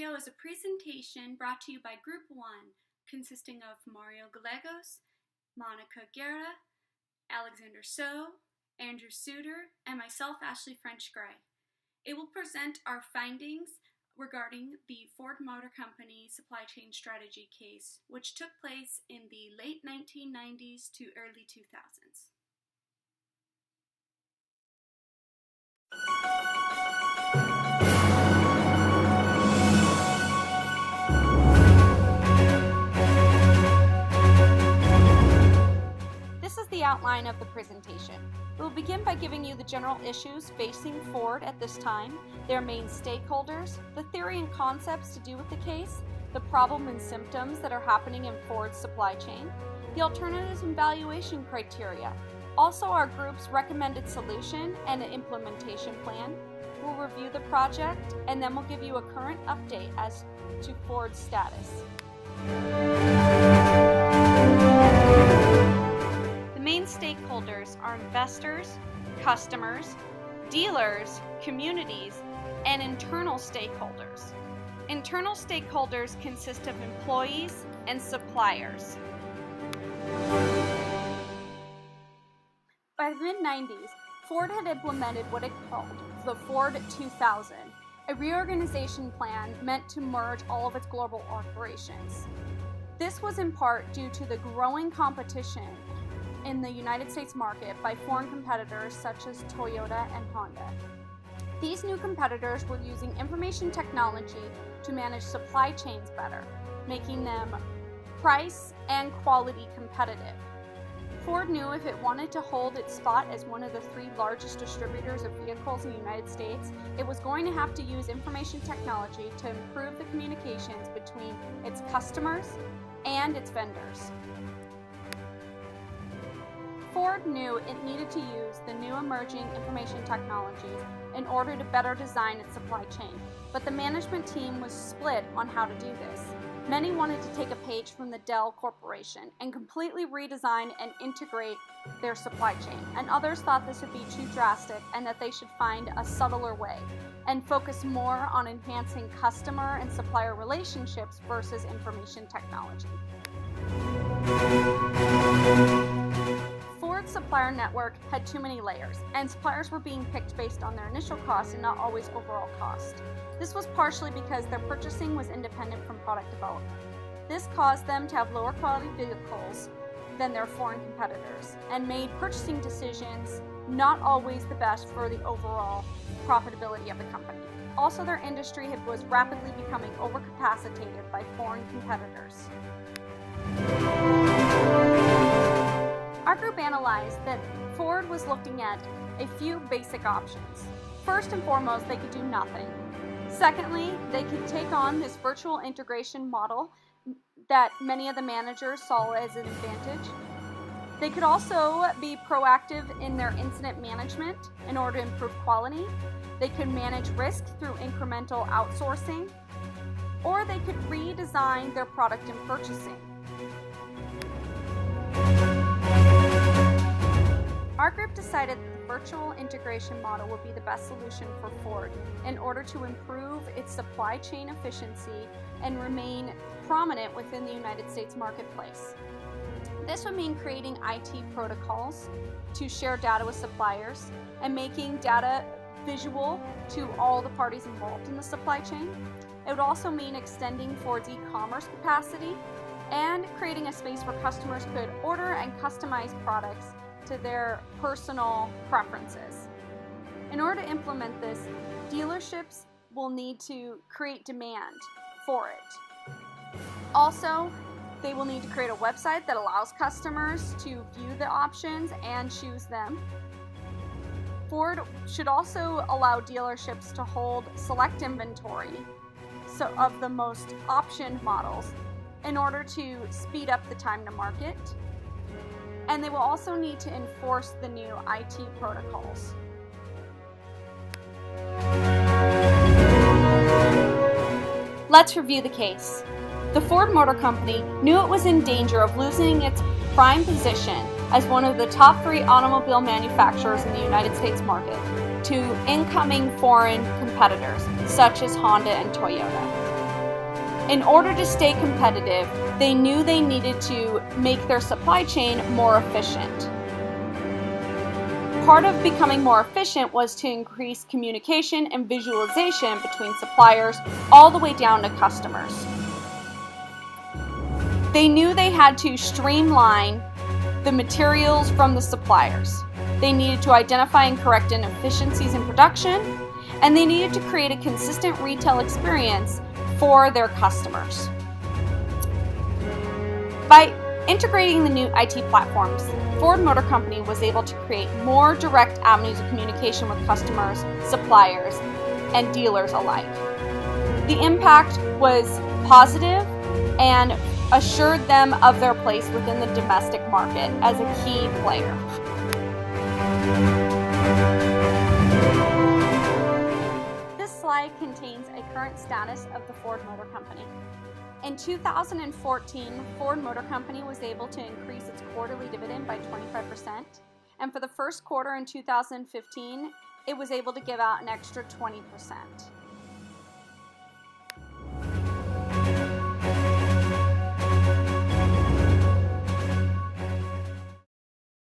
audio is a presentation brought to you by Group 1, consisting of Mario Gallegos, Monica Guerra, Alexander So, Andrew Suter, and myself, Ashley French Gray. It will present our findings regarding the Ford Motor Company supply chain strategy case, which took place in the late 1990s to early 2000s. This is the outline of the presentation. We will begin by giving you the general issues facing Ford at this time, their main stakeholders, the theory and concepts to do with the case, the problem and symptoms that are happening in Ford's supply chain, the alternatives and valuation criteria, also our group's recommended solution and an implementation plan. We'll review the project and then we'll give you a current update as to Ford's status. The main stakeholders are investors, customers, dealers, communities, and internal stakeholders. Internal stakeholders consist of employees and suppliers. By the mid-90s, Ford had implemented what it called the Ford 2000, a reorganization plan meant to merge all of its global operations. This was in part due to the growing competition in the United States market by foreign competitors such as Toyota and Honda. These new competitors were using information technology to manage supply chains better, making them price and quality competitive. Ford knew if it wanted to hold its spot as one of the 3 largest distributors of vehicles in the United States, it was going to have to use information technology to improve the communications between its customers and its vendors. Ford knew it needed to use the new emerging information technologies in order to better design its supply chain, but the management team was split on how to do this. Many wanted to take a page from the Dell Corporation and completely redesign and integrate their supply chain, and others thought this would be too drastic and that they should find a subtler way and focus more on enhancing customer and supplier relationships versus information technology. Ford's supplier network had too many layers, and suppliers were being picked based on their initial cost and not always overall cost. This was partially because their purchasing was independent from product development. This caused them to have lower quality vehicles than their foreign competitors and made purchasing decisions not always the best for the overall profitability of the company. Also, their industry was rapidly becoming overcapacitated by foreign competitors. Our group analyzed that Ford was looking at a few basic options. First and foremost, they could do nothing. Secondly, they could take on this virtual integration model that many of the managers saw as an advantage. They could also be proactive in their incident management in order to improve quality. They could manage risk through incremental outsourcing, or they could redesign their product and purchasing. Our group decided that the virtual integration model would be the best solution for Ford in order to improve its supply chain efficiency and remain prominent within the United States marketplace. This would mean creating IT protocols to share data with suppliers and making data visual to all the parties involved in the supply chain. It would also mean extending Ford's e-commerce capacity and creating a space where customers could order and customize products to their personal preferences. In order to implement this, dealerships will need to create demand for it. Also, they will need to create a website that allows customers to view the options and choose them. Ford should also allow dealerships to hold select inventory of the most optioned models in order to speed up the time to market. And they will also need to enforce the new IT protocols. Let's review the case. The Ford Motor Company knew it was in danger of losing its prime position as one of the top 3 automobile manufacturers in the United States market to incoming foreign competitors such as Honda and Toyota. In order to stay competitive, they knew they needed to make their supply chain more efficient. Part of becoming more efficient was to increase communication and visualization between suppliers all the way down to customers. They knew they had to streamline the materials from the suppliers. They needed to identify and correct inefficiencies in production, and they needed to create a consistent retail experience for their customers. By integrating the new IT platforms, Ford Motor Company was able to create more direct avenues of communication with customers, suppliers, and dealers alike. The impact was positive and assured them of their place within the domestic market as a key player. This slide contains a current status of the Ford Motor Company. In 2014, Ford Motor Company was able to increase its quarterly dividend by 25%, and for the first quarter in 2015, it was able to give out an extra 20%.